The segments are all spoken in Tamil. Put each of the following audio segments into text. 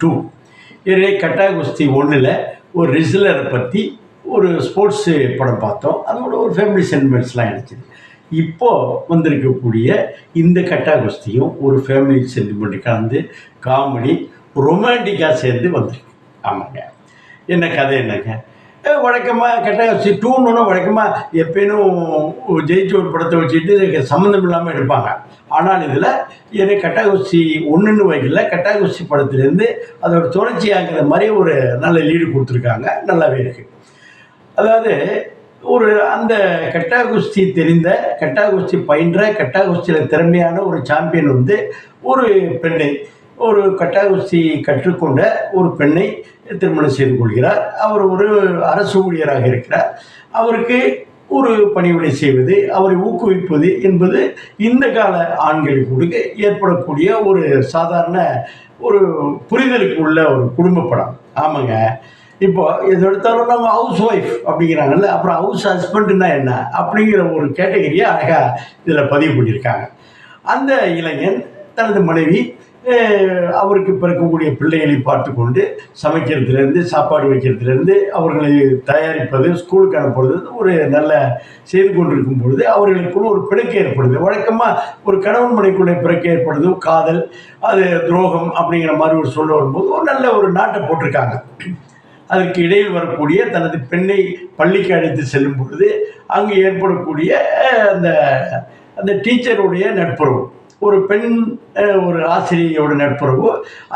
2. இதே கட்டா குஸ்தி 1ல் ஒரு ரிஸ்லரை பற்றி ஒரு ஸ்போர்ட்ஸு படம் பார்த்தோம். அதோட ஒரு ஃபேமிலி சென்டிமெண்ட்ஸ்லாம் இருந்துச்சு. இப்போது வந்திருக்கக்கூடிய இந்த கட்டா குஸ்தியும் ஒரு ஃபேமிலி சென்டிமெண்ட் கலந்து காமெடி ரொமான்டிக்காக சேர்ந்து வந்திருக்கு. ஆமாங்க. என்ன கதை என்னங்க, வழக்கமாக கட்டா குஸ்தி 2ன்னு வழக்கமாக எப்பயும் ஜெயிச்ச ஒரு படத்தை வச்சுட்டு சம்மந்தம் இல்லாமல் எடுப்பாங்க. ஆனால் இதில் ஏன்னா கட்டா குஸ்தி 1ன்னு வைக்கல, கட்டா குஸ்தி படத்துலேருந்து அதோட தொடர்ச்சியாகிற மாதிரி ஒரு நல்ல லீடு கொடுத்துருக்காங்க. நல்லாவே இருக்குது. அதாவது ஒரு அந்த கட்டா குஸ்தி தெரிந்த, கட்டா குஸ்தி பயின்ற, கட்டா குஸ்தியில் திறமையான ஒரு சாம்பியன் வந்து ஒரு பெண்ணை, ஒரு கட்டா குஸ்தி கற்றுக்கொண்ட ஒரு பெண்ணை திருமணம் செய்து கொள்கிறார். அவர் ஒரு அரசு ஊழியராக இருக்கிறார். அவருக்கு ஒரு பணிவிடை செய்வது, அவரை ஊக்குவிப்பது என்பது இந்த கால ஆண்களுக்கு கொடுக்க ஏற்படக்கூடிய ஒரு சாதாரண ஒரு புரிதலுக்கு உள்ள ஒரு குடும்ப படம். ஆமாங்க. இப்போ எது எடுத்தாலும் நம்ம ஹவுஸ் ஒய்ஃப் அப்படிங்கிறாங்கல்ல, அப்புறம் ஹவுஸ் ஹஸ்பண்டுன்னா என்ன அப்படிங்கிற ஒரு கேட்டகரியை அழகாக இதில் பதிவு பண்ணியிருக்காங்க. அந்த இளைஞன் தனது மனைவி அவருக்கு பிறக்கக்கூடிய பிள்ளைகளை பார்த்து கொண்டு சமைக்கிறதுலேருந்து, சாப்பாடு வைக்கிறதுலேருந்து, அவர்களை தயாரிப்பது, ஸ்கூலுக்கு அனுப்புறது ஒரு நல்ல செய்து கொண்டிருக்கும் பொழுது அவர்களுக்குள்ள ஒரு பிணக்கு ஏற்படுது. வழக்கமாக ஒரு கணவன் மனைக்குள்ளே பிறக்க ஏற்படுது காதல், அது துரோகம் அப்படிங்கிற மாதிரி ஒரு சொல்ல வரும்போது ஒரு நல்ல ஒரு நாட்டை போட்டிருக்காங்க. அதற்கு இடையில் வரக்கூடிய தனது பெண்ணை பள்ளிக்கு அழைத்து செல்லும் பொழுது அங்கு ஏற்படக்கூடிய அந்த அந்த டீச்சருடைய நட்புறவு, ஒரு பெண் ஒரு ஆசிரியையோட நட்புறவு,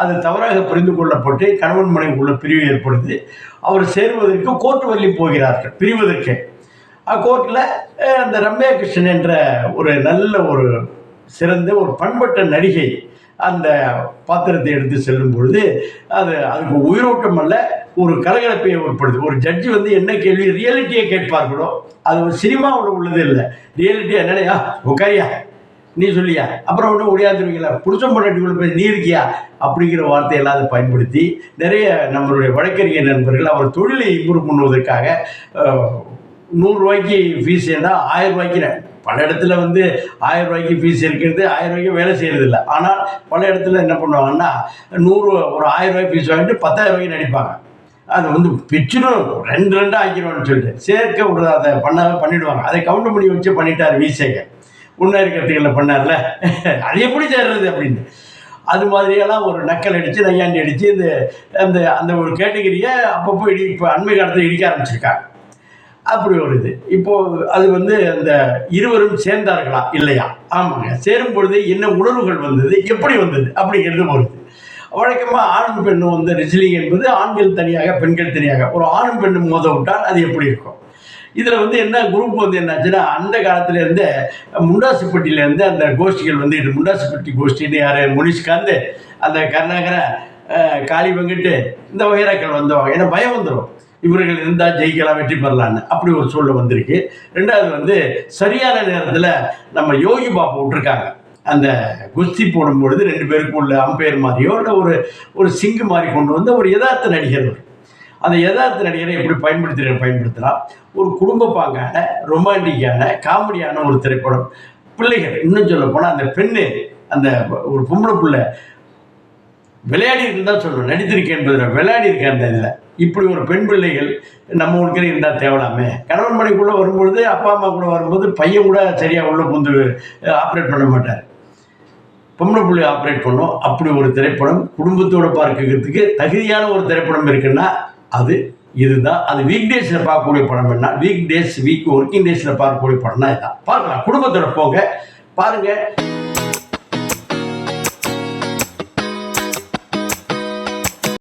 அது தவறாக புரிந்து கொள்ளப்பட்டு கணவன் மனைவிக்குள்ள பிரிவு ஏற்படுது. அவர் சேருவதற்கு கோர்ட் வரையும் போகிறார்கள் பிரிவதற்கு. கோர்ட்டில் அந்த ரம்யா கிருஷ்ணன் என்ற ஒரு நல்ல ஒரு சிறந்த ஒரு பண்பட்ட நடிகை அந்த பாத்திரத்தை எடுத்து செல்லும் பொழுது அதுக்கு உயிரோட்டம் அல்ல, ஒரு கலகலப்பை ஏற்படுது. ஒரு ஜட்ஜி வந்து என்ன கேள்வி ரியாலிட்டியை கேட்பார்களோ அது ஒரு சினிமாவோட உள்ளது இல்லை. ரியாலிட்டியா என்னடையா உக்காரியா நீ சொல்லியா, அப்புறம் ஒன்றும் ஒடியாந்துருவீங்களா, புருஷன் பொண்டாட்டிக்குள்ள போய் நீ இருக்கியா அப்படிங்கிற வார்த்தையெல்லாம் அதை பயன்படுத்தி நிறைய நம்மளுடைய வழக்கறிஞர் நண்பர்கள் அவர் தொழிலை இம்ப்ரூவ் பண்ணுவதற்காக 100 ரூபாய்க்கு ஃபீஸ் ஏன்னா 1000 ரூபாய்க்கு, பல இடத்துல வந்து 1000 ரூபாய்க்கு ஃபீஸ் இருக்கிறது, 1000 ரூபாய்க்கு வேலை செய்கிறது இல்லை. ஆனால் பல இடத்துல என்ன பண்ணுவாங்கன்னா ஒரு 1000 ரூபாய் ஃபீஸ் வாங்கிட்டு 10,000 ரூபாய்க்கு நடிப்பாங்க. அதை வந்து பிச்சுனும் 2 ஆக்கிடுவான்னு சொல்லிட்டு சேர்க்க விடுறத அதை பண்ணிவிடுவாங்க. அதை கவுண்ட் பண்ணி வச்சு பண்ணிட்டார் விசேகர். உன்னாரி கருத்துக்களில் பண்ணார்ல, அது எப்படி சேர்றது அப்படின்னு. அது மாதிரியெல்லாம் ஒரு நக்கல் அடித்து நையாண்டி அடித்து இந்த அந்த அந்த ஒரு கேட்டகரியை அப்பப்போ இப்போ அண்மை காலத்தில் இடிக்க ஆரம்பிச்சிருக்காங்க. அப்படி ஒரு இது. இப்போது அது வந்து அந்த இருவரும் சேர்ந்தார்களா இல்லையா? ஆமாங்க. சேரும் பொழுது என்ன உணர்வுகள் வந்தது, எப்படி வந்தது அப்படிங்கிறது வருது. வழக்கமாக ஆணும் பெண்ணும் வந்து ரெஸ்லிங் என்பது ஆண்கள் தனியாக பெண்கள் தனியாக, ஒரு ஆணும் பெண்ணும் மோத விட்டால் அது எப்படி இருக்கும். இதில் வந்து என்ன குரூப் வந்து என்னாச்சுன்னா அந்த காலத்துலேருந்து முண்டாசுப்பட்டியிலேருந்து அந்த கோஷ்டிகள் வந்து இது முண்டாசுப்பட்டி கோஷ்டின்னு யார் முனிஷ்காந்து அந்த கருணாகரன் காளி வெங்கட்டு இந்த வகைராக்கள் வந்தவங்க. ஏன்னா பயம் வந்துடும், இவர்கள் இருந்தால் ஜெயிக்கலாம் வெற்றி பெறலான்னு, அப்படி ஒரு சூழல் வந்திருக்கு. ரெண்டாவது வந்து சரியான நேரத்தில் நம்ம யோகி பாபு விட்டுருக்காங்க. அந்த குஸ்தி போடும்பொழுது 2 பேருக்கும் உள்ள அம்பையர் மாதிரியோ இல்லை ஒரு சிங்கு மாதிரி கொண்டு வந்து ஒரு யதார்த்த நடிகர். அந்த யதார்த்த நடிகரை எப்படி பயன்படுத்தலாம், ஒரு குடும்ப பாங்கான ரொமான்டிக்கான காமெடியான ஒரு திரைப்படம். பிள்ளைகள் இன்னும் சொல்ல போனால் அந்த பெண்ணு அந்த ஒரு பொம்பளை பிள்ளை விளையாடி இருக்குன்னு தான் சொல்லுவேன், நடித்திருக்கேன் என்பதில் விளையாடி இருக்கேன். அந்த இதில் இப்படி ஒரு பெண் பிள்ளைகள் நம்ம உனக்கு இருந்தால் தேவலாமே. கணவன் மனைக்குள்ளே வரும்பொழுது அப்பா அம்மா கூட வரும்போது பையன் கூட சரியாக உள்ள புந்து ஆப்ரேட் பண்ண மாட்டார், பொம்பளை பிள்ளை ஆப்ரேட் பண்ணும். அப்படி ஒரு திரைப்படம் குடும்பத்தோடு பார்க்கறதுக்கு தகுதியான ஒரு திரைப்படம் இருக்குன்னா அது இதுதான். அது வீக் டேஸில் பார்க்கக்கூடிய படம் என்ன, வீக் ஒர்க்கிங் டேஸில் பார்க்கக்கூடிய படம்னா இதுதான். பார்க்கலாம், குடும்பத்தோட போங்க பாருங்கள்.